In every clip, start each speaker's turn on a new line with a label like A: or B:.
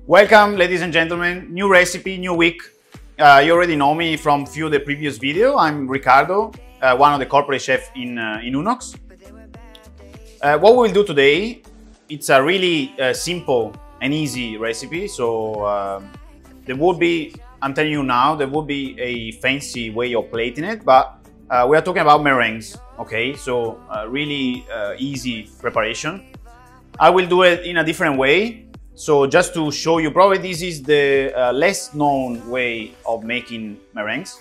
A: Welcome, ladies and gentlemen. New recipe, new week. You already know me from few of the previous video. I'm Ricardo, one of the corporate chefs in UNOX. What we'll do today, it's a really simple and easy recipe. So there would be, I'm telling you now, there would be a fancy way of plating it, but we are talking about meringues. Okay, so really easy preparation. I will do it in a different way. So just to show you, probably this is the less known way of making meringues.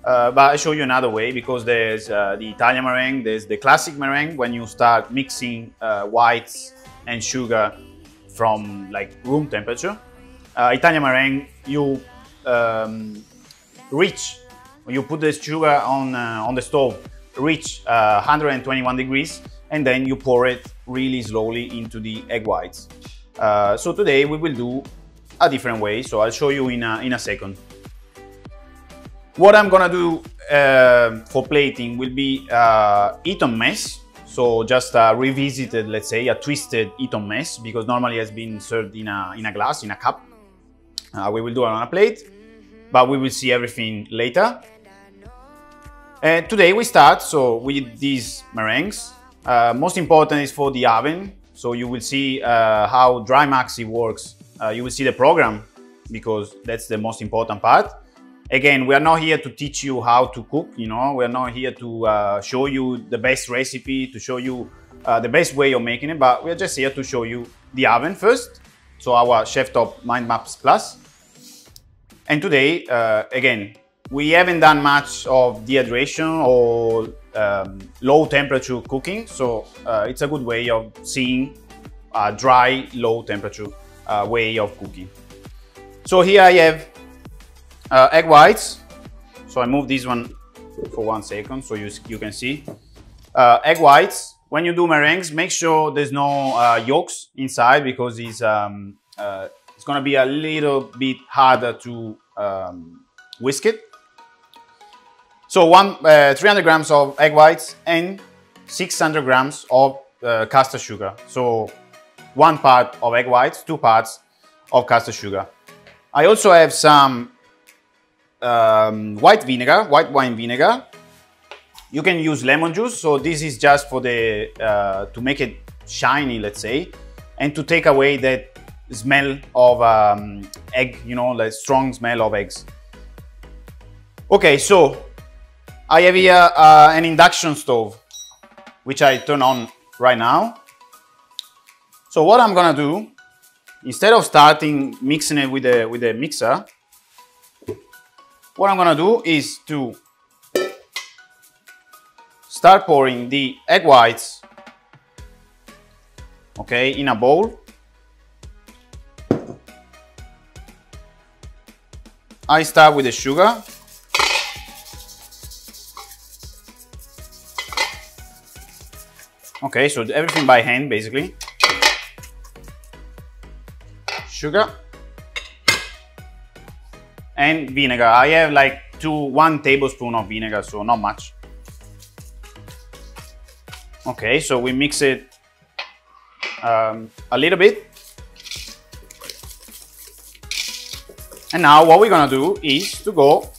A: But I'll show you another way, because there's the Italian meringue, there's the classic meringue when you start mixing whites and sugar from like room temperature. Italian meringue, you when you put the sugar on the stove, reach 121 degrees, and then you pour it really slowly into the egg whites. So today we will do a different way, so I'll show you in a second. What I'm gonna do for plating will be Eton mess, so just a revisited, let's say, a twisted Eton mess, because normally it has been served in a glass, in a cup. We will do it on a plate, but we will see everything later. Today we start with these meringues. Most important is for the oven. So you will see how Dry Maxi works. You will see the program, because that's the most important part. Again, we are not here to teach you how to cook, you know, we are not here to show you the best recipe, to show you the best way of making it, but we are just here to show you the oven first. So our Chef Top Mind Maps Plus. And today, again, we haven't done much of dehydration or low temperature cooking, so it's a good way of seeing a dry, low temperature way of cooking. So here I have egg whites. So I move this one for 1 second so you can see. Egg whites. When you do meringues, make sure there's no yolks inside, because it's gonna be a little bit harder to whisk it. So 300 grams of egg whites and 600 grams of caster sugar. So 1 part of egg whites, 2 parts of caster sugar. I also have some white wine vinegar. You can use lemon juice. So this is just for the to make it shiny, let's say, and to take away that smell of egg, you know, the strong smell of eggs. Okay, so I have here an induction stove, which I turn on right now. So what I'm gonna do, instead of starting mixing it with the mixer, what I'm gonna do is to start pouring the egg whites, okay, in a bowl. I start with the sugar. Okay, so everything by hand, basically. Sugar and vinegar. I have like 1 tablespoon of vinegar, so not much. Okay, so we mix it a little bit. And now what we're gonna do is to go.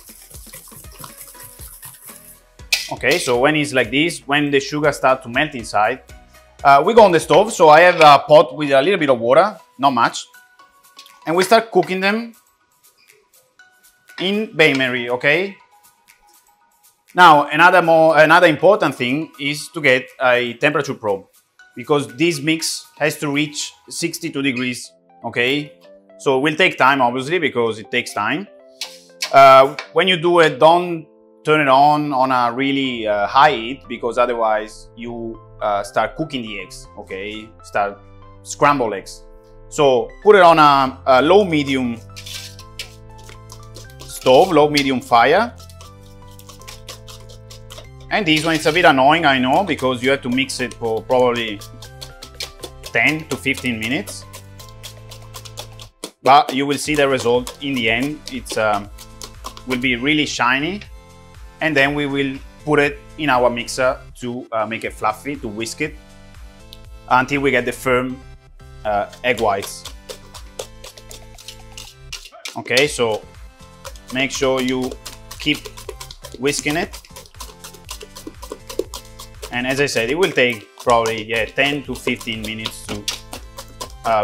A: Okay, so when it's like this, when the sugar starts to melt inside, we go on the stove. So I have a pot with a little bit of water, not much. And we start cooking them in bain-marie, okay? Now, another important thing is to get a temperature probe, because this mix has to reach 62 degrees, okay? So it will take time, obviously, because it takes time. When you do it, don't turn it on a really high heat, because otherwise you start cooking the eggs, okay? Start scrambled eggs. So put it on a low-medium stove, low-medium fire. And this one, it's a bit annoying, I know, because you have to mix it for probably 10 to 15 minutes. But you will see the result in the end. It's will be really shiny. And then we will put it in our mixer to make it fluffy, to whisk it until we get the firm egg whites. Okay, so make sure you keep whisking it. And as I said, it will take probably 10 to 15 minutes to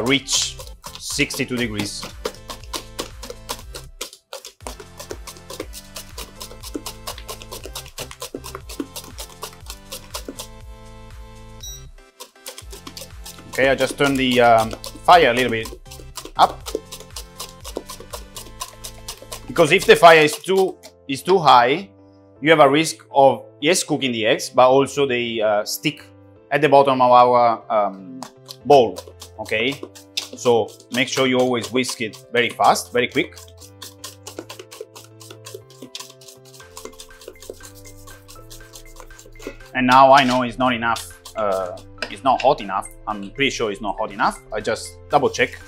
A: reach 62 degrees. Okay, I just turned the fire a little bit up, because if the fire is too high, you have a risk of cooking the eggs, but also they stick at the bottom of our bowl. Okay, so make sure you always whisk it very fast, very quick. And now I know it's not enough. It's not hot enough. I'm pretty sure it's not hot enough. I just double check.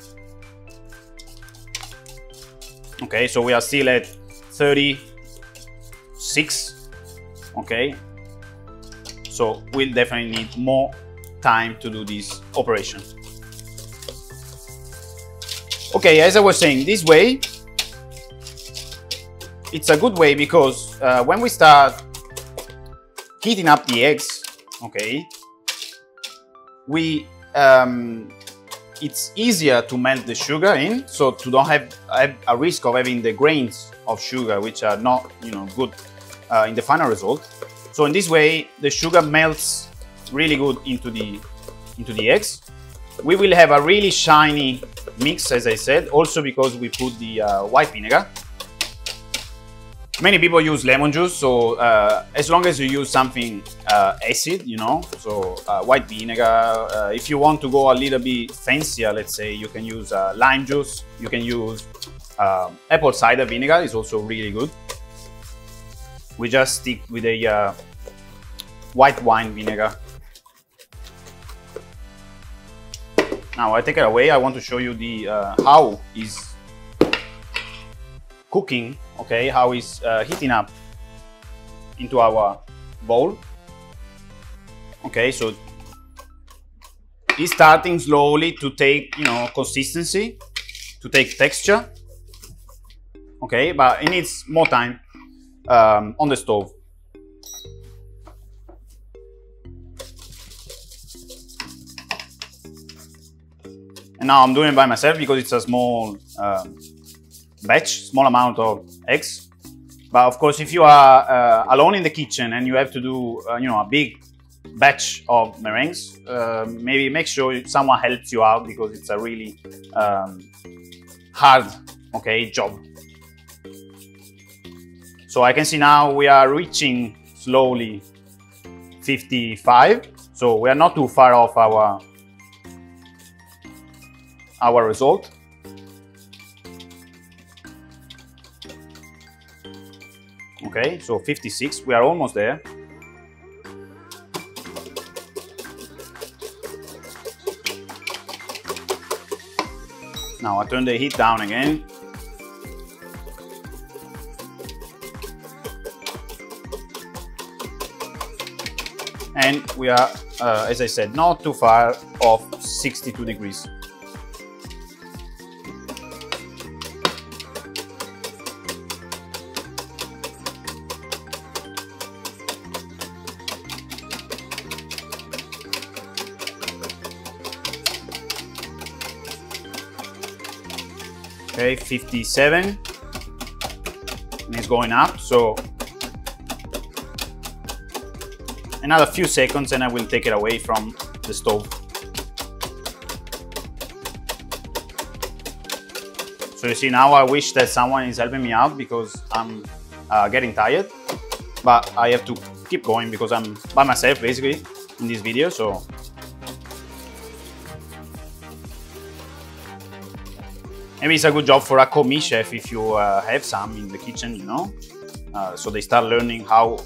A: Okay, so we are still at 36. Okay, so we'll definitely need more time to do this operation. Okay, as I was saying, this way, it's a good way because when we start heating up the eggs, okay, it's easier to melt the sugar in, so to don't have a risk of having the grains of sugar, which are not, good in the final result. So in this way, the sugar melts really good into the eggs. We will have a really shiny mix, as I said, also because we put the white vinegar. Many people use lemon juice, so as long as you use something acid, so white vinegar. If you want to go a little bit fancier, let's say, you can use lime juice, you can use apple cider vinegar, is also really good. We just stick with a white wine vinegar. Now I take it away. I want to show you the how is cooking, okay, how is heating up into our bowl. Okay, so it's starting slowly to take, consistency, to take texture. Okay, but it needs more time on the stove. And now I'm doing it by myself because it's a small batch, small amount of eggs. But of course, if you are alone in the kitchen and you have to do, a big batch of meringues, maybe make sure someone helps you out because it's a really hard, job. So I can see now we are reaching slowly 55. So we are not too far off our result. Okay, so 56, we are almost there. Now I turn the heat down again. And we are, as I said, not too far off 62 degrees. Okay, 57, and it's going up, so another few seconds and I will take it away from the stove. So you see, now I wish that someone is helping me out because I'm getting tired, but I have to keep going because I'm by myself basically in this video. So maybe it's a good job for a commis chef if you have some in the kitchen, so they start learning how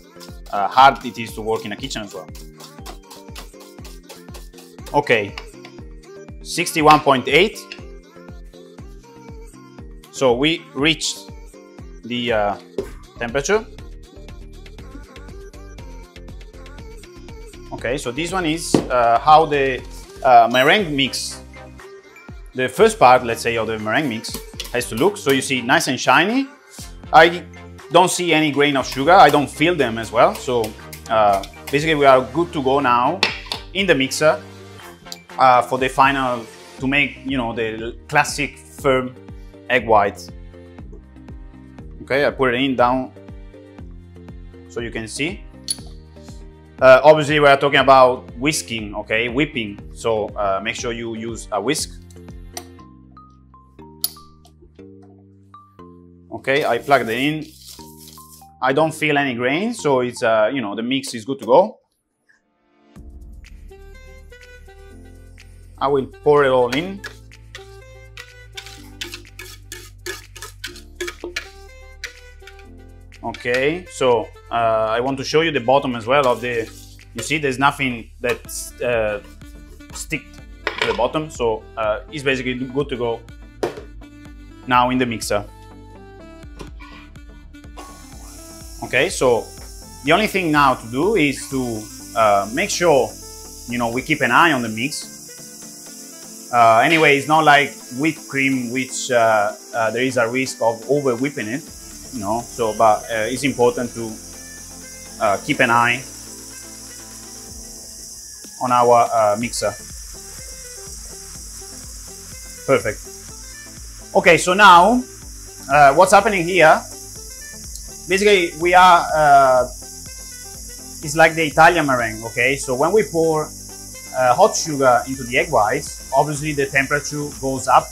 A: hard it is to work in a kitchen as well. Okay, 61.8. So we reached the temperature. Okay, so this one is how the meringue mix, the first part, let's say, of the meringue mix has to look. So you see nice and shiny. I don't see any grain of sugar. I don't feel them as well. So basically we are good to go now in the mixer for the final, to make, you know, the classic firm egg white. Okay, I put it in down so you can see. Obviously we are talking about whisking, okay, whipping. So make sure you use a whisk. Okay, I plugged it in. I don't feel any grain, so it's you know, the mix is good to go. I will pour it all in. Okay, so I want to show you the bottom as well of the, you see there's nothing that stick to the bottom, so it's basically good to go now in the mixer. Okay, so the only thing now to do is to make sure, you know, we keep an eye on the mix. Anyway, it's not like whipped cream, which there is a risk of over whipping it, you know, so, but it's important to keep an eye on our mixer. Perfect. Okay, so now what's happening here, basically we are, it's like the Italian meringue, okay? So when we pour hot sugar into the egg whites, obviously the temperature goes up,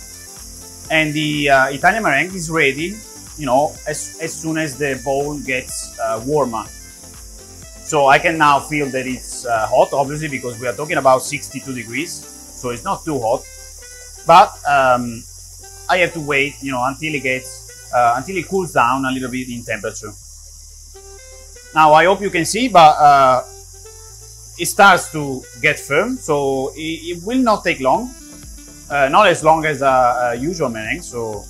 A: and the Italian meringue is ready, you know, as soon as the bowl gets warmer. So I can now feel that it's hot, obviously, because we are talking about 62 degrees, so it's not too hot. But I have to wait, you know, until it gets, until it cools down a little bit in temperature. Now I hope you can see, but it starts to get firm, so it will not take long. Not as long as a usual meringue, so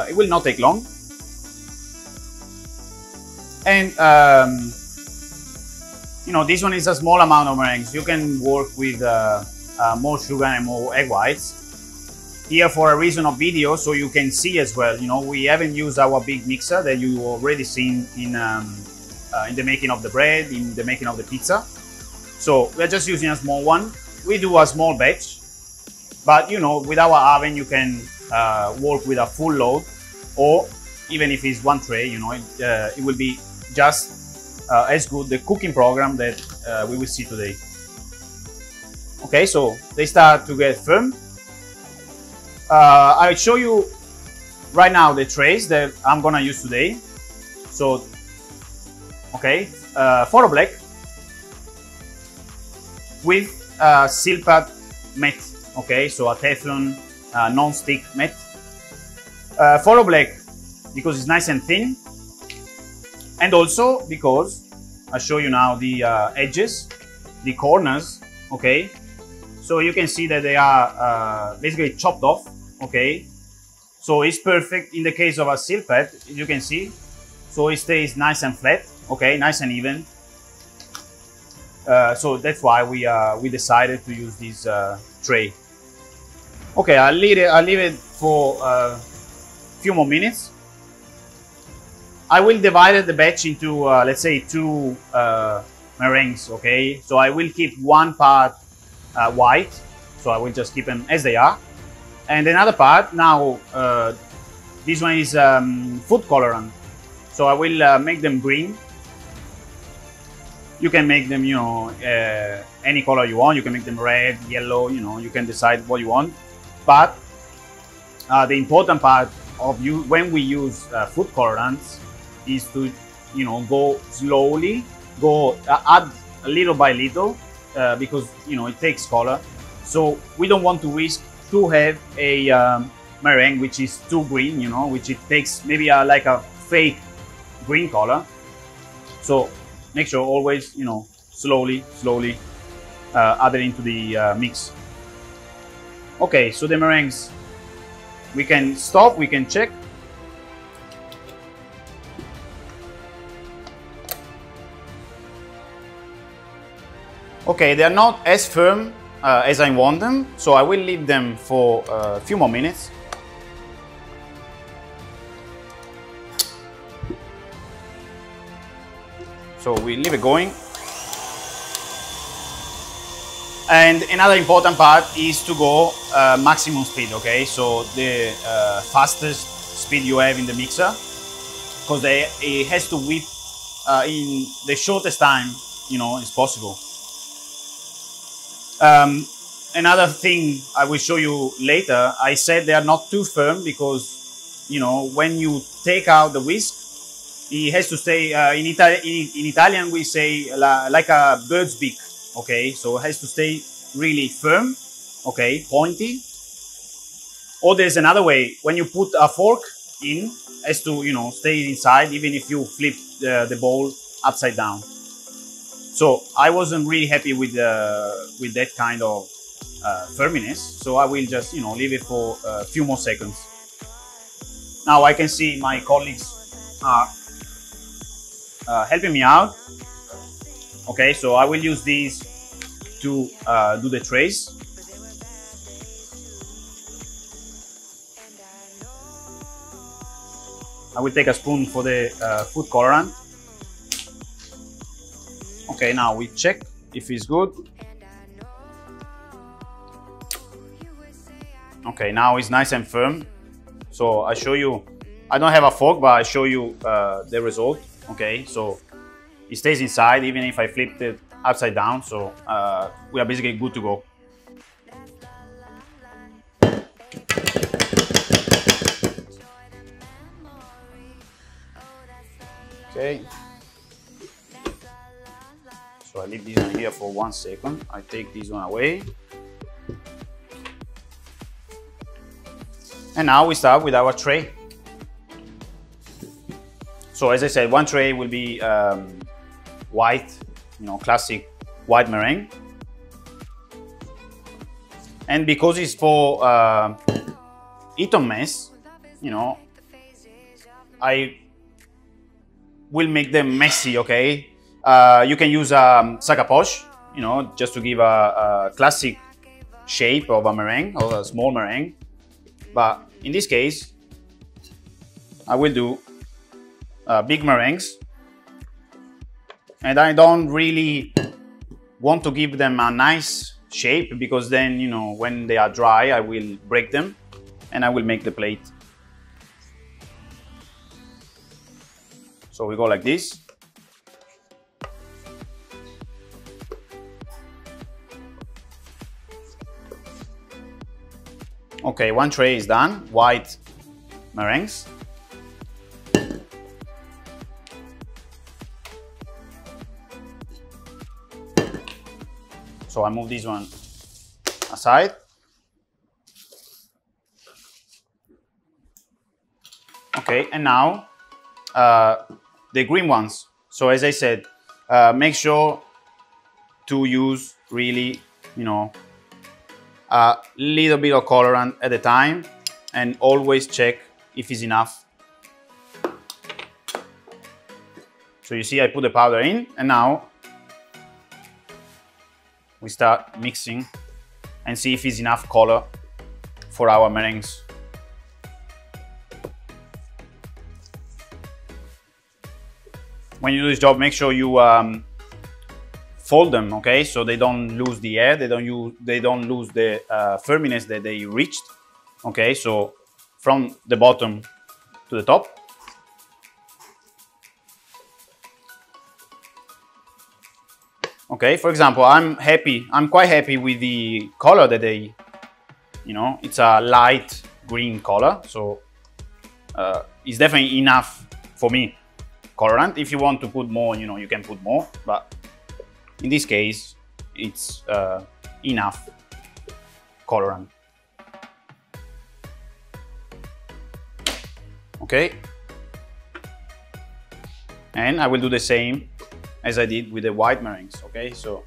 A: it will not take long. And you know, this one is a small amount of meringues. You can work with more sugar and more egg whites. Here for a reason of video, so you can see as well. You know, we haven't used our big mixer that you already seen in the making of the bread, in the making of the pizza. So we're just using a small one. We do a small batch, but you know, with our oven you can work with a full load, or even if it's one tray, you know, it will be just as good, the cooking program that we will see today. Okay, so they start to get firm. I'll show you right now the trays that I'm gonna use today. So, okay, photo black with silpat mat. Okay, so a Teflon non-stick mat. Photo black because it's nice and thin, and also because I'll show you now the edges, the corners. Okay, so you can see that they are basically chopped off. Okay, so it's perfect in the case of a silpat, you can see, so it stays nice and flat. Okay, nice and even. So that's why we decided to use this tray. Okay, I'll leave it for a few more minutes. I will divide the batch into let's say 2 meringues. Okay, so I will keep one part white, so I will just keep them as they are, and another part now. This one is food colorant, so I will make them green. You can make them, you know, any color you want. You can make them red, yellow, you know, you can decide what you want. But the important part of when we use food colorants is to, you know, go slowly, add little by little, because, you know, it takes color. So we don't want to risk to have a meringue which is too green, you know, which it takes maybe like a fake green color. So make sure always, you know, slowly add it into the mix. Okay, so the meringues, we can stop, we can check. Okay, they are not as firm as I want them, so I will leave them for a few more minutes. So we leave it going. And another important part is to go maximum speed, okay? So the fastest speed you have in the mixer, because it has to whip in the shortest time, you know, as possible. Another thing I will show you later, I said they are not too firm because, you know, when you take out the whisk, it has to stay, in Italian we say like a bird's beak, okay? So it has to stay really firm, okay, pointy. Or there's another way, when you put a fork in, it has to, you know, stay inside even if you flip the bowl upside down. So I wasn't really happy with that kind of firmness, so I will just, you know, leave it for a few more seconds. Now I can see my colleagues are helping me out. Okay, so I will use these to do the trays. I will take a spoon for the food colorant. Okay, now we check if it's good. Okay, now it's nice and firm. So I show you, I don't have a fork, but I show you the result. Okay, so it stays inside even if I flipped it upside down. So we are basically good to go. Okay. So I leave this one here for 1 second. I take this one away. And now we start with our tray. So as I said, one tray will be white, you know, classic white meringue. And because it's for Eton mess, you know, I will make them messy, okay? You can use sac à poche, you know, just to give a classic shape of a meringue or a small meringue. But in this case, I will do big meringues. And I don't really want to give them a nice shape because then, you know, when they are dry, I will break them and I will make the plate. So we go like this. Okay, one tray is done, white meringues. So I move this one aside. Okay, and now the green ones. So as I said, make sure to use really, you know, a little bit of colorant at a time and always check if it's enough. So you see I put the powder in and now we start mixing and see if it's enough color for our meringues. When you do this job, make sure you fold them, okay, so they don't lose the air, they don't lose the firmness that they reached. Okay, so from the bottom to the top. Okay, for example, I'm quite happy with the color that they, you know, it's a light green color, so it's definitely enough for me. Colorant, if you want to put more, you know, you can put more, but in this case, it's enough colorant. Okay, and I will do the same as I did with the white meringues. Okay, so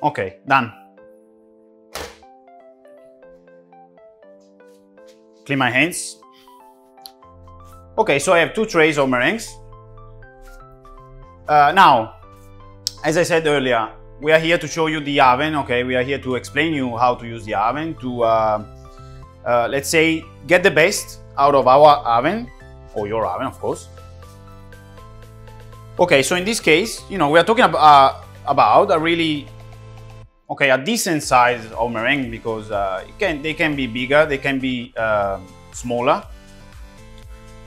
A: Okay, done. Clean my hands. Okay, so I have 2 trays of meringues. Now, as I said earlier, we are here to show you the oven, okay? We are here to explain you how to use the oven to, let's say, get the best out of our oven, or your oven, of course. Okay, so in this case, you know, we are talking about a really, okay, a decent size of meringue, because they can be bigger, they can be smaller.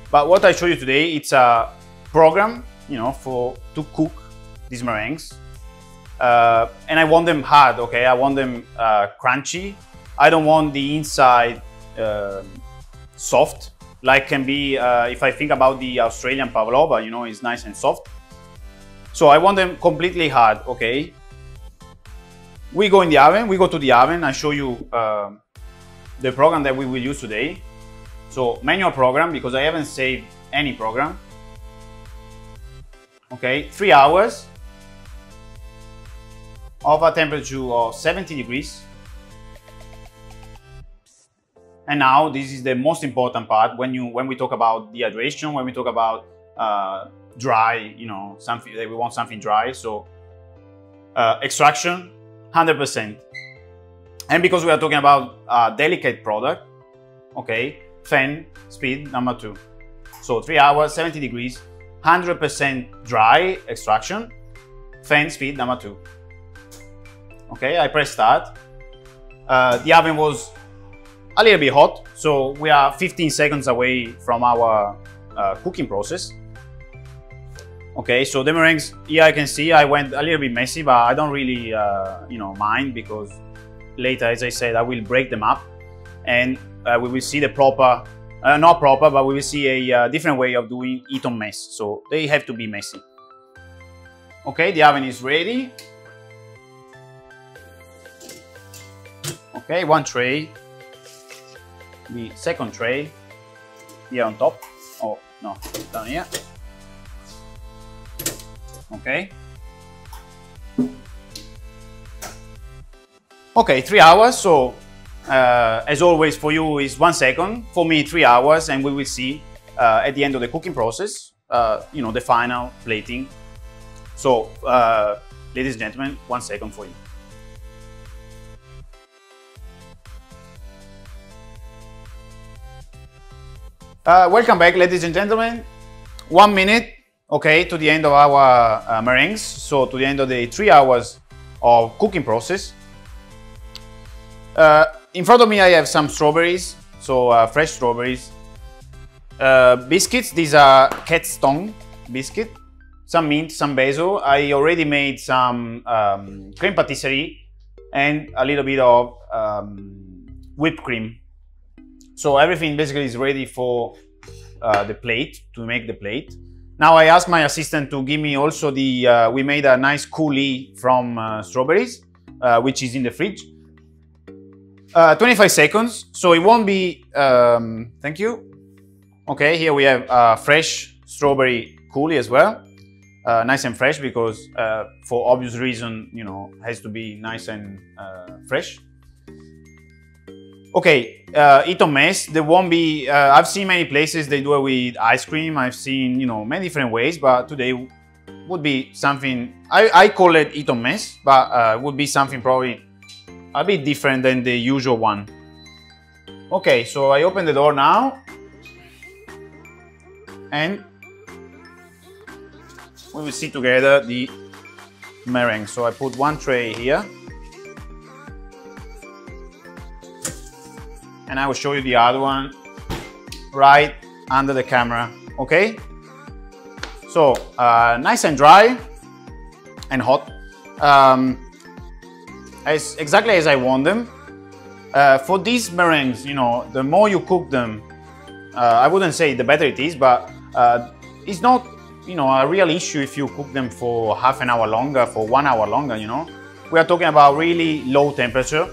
A: But what I show you today, it's a program, you know, to cook these meringues. And I want them hard, okay? I want them crunchy. I don't want the inside soft, like can be, if I think about the Australian pavlova, you know, it's nice and soft. So I want them completely hard, okay? We go in the oven, we go to the oven, I show you the program that we will use today. So manual program, because I haven't saved any program. Okay, 3 hours of a temperature of 70 degrees. And now this is the most important part when we talk about dehydration, when we talk about dry, you know, something that we want something dry. So extraction 100%. And because we are talking about a delicate product, okay, fan speed number 2. So 3 hours, 70 degrees, 100% dry extraction, fan speed number 2. Okay, I press start. The oven was a little bit hot, so we are 15 seconds away from our cooking process. Okay, so the meringues, here I can see I went a little bit messy, but I don't really, you know, mind, because later, as I said, I will break them up, and we will see the proper, not proper, but we will see a different way of doing it on mess. So they have to be messy. Okay, the oven is ready. Okay, 1 tray. The second tray here on top. Oh, no, down here. Okay. Okay, 3 hours. So, as always, for you is 1 second. For me, 3 hours, and we will see at the end of the cooking process, you know, the final plating. So, ladies and gentlemen, 1 second for you. Welcome back, ladies and gentlemen. 1 minute, okay, to the end of our meringues. So to the end of the 3 hours of cooking process. In front of me, I have some strawberries, so fresh strawberries. Biscuits, these are cat's tongue biscuit. Some mint, some basil. I already made some creme patisserie and a little bit of whipped cream. So everything basically is ready for the plate, to make the plate. Now I asked my assistant to give me also the, we made a nice coulis from strawberries, which is in the fridge. 25 seconds, so it won't be, thank you. Okay, here we have fresh strawberry coulis as well. Nice and fresh, because for obvious reason, you know, has to be nice and fresh. Okay, eat on mess. There won't be, I've seen many places they do it with ice cream. I've seen, you know, many different ways, but today would be something, I call it eat on mess, but would be something probably a bit different than the usual one. Okay, so I open the door now, and we will see together the meringue. So I put 1 tray here, and I will show you the other one right under the camera. Okay, so nice and dry and hot, exactly as I want them. For these meringues, you know, the more you cook them, I wouldn't say the better it is, but it's not, you know, a real issue if you cook them for half an hour longer, for 1 hour longer, you know. We are talking about really low temperature,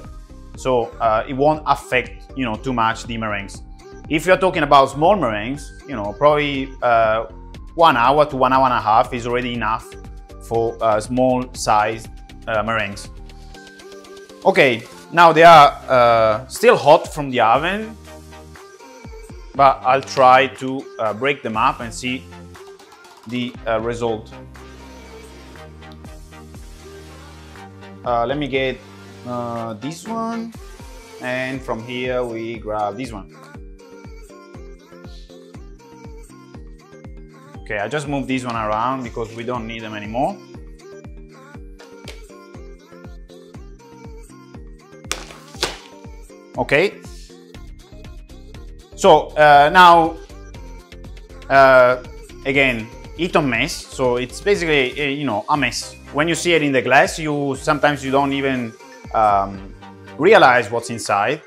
A: so it won't affect, you know, too much the meringues. If you're talking about small meringues, you know, probably 1 hour to 1 hour and a half is already enough for small sized meringues. Okay, now they are still hot from the oven, but I'll try to break them up and see the result. Let me get this one, and from here we grab this one. Okay, I just moved this one around because we don't need them anymore. Okay, so now again, Eton mess. So it's basically you know, a mess. When you see it in the glass, sometimes you don't even realize what's inside.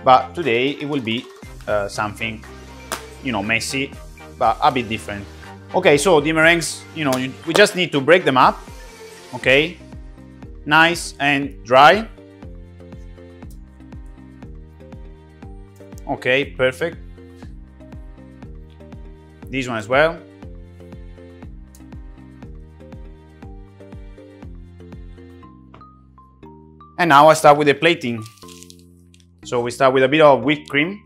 A: But today it will be something, you know, messy, but a bit different. Okay, so the meringues, you know, we just need to break them up. Okay, nice and dry. Okay, perfect. This one as well. And now I start with the plating. So we start with a bit of whipped cream.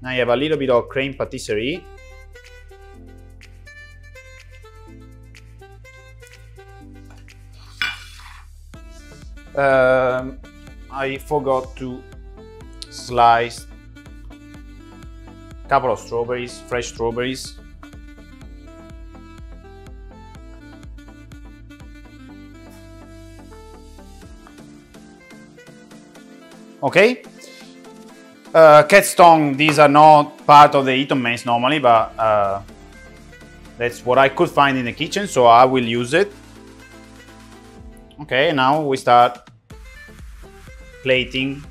A: Now you have a little bit of crème patisserie. I forgot to slice a couple of strawberries, fresh strawberries. Okay. Cat's tongue, these are not part of the Eton mess normally, but that's what I could find in the kitchen, so I will use it. Okay, now we start plating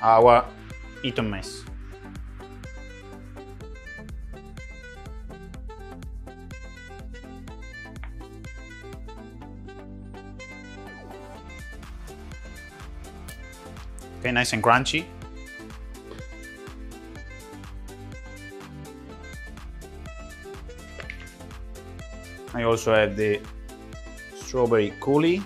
A: our Eton mess. Okay, nice and crunchy. I also have the strawberry coulis.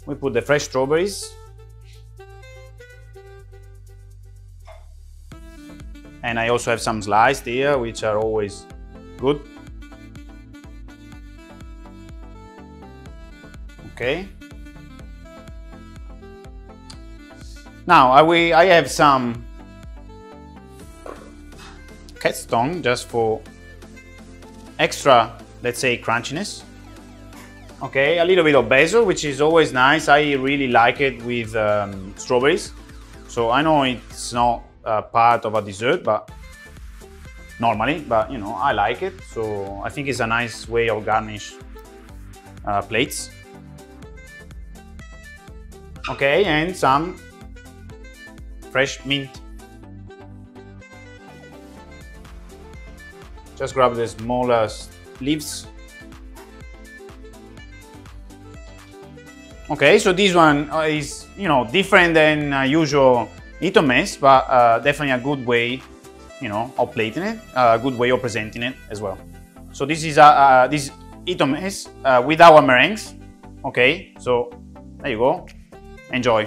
A: We put the fresh strawberries. And I also have some sliced here, which are always good. Okay. Now I have some cat's tongue just for extra, let's say, crunchiness. Okay, a little bit of basil, which is always nice. I really like it with strawberries. So I know it's not part of a dessert, but normally, but you know, I like it. So I think it's a nice way of garnish plates. Okay, and some fresh mint. Just grab the smallest leaves. Okay, so this one is, you know, different than usual Eton mess, but definitely a good way, you know, of plating it, a good way of presenting it as well. So this is this Eton mess with our meringues. Okay, so there you go. Enjoy.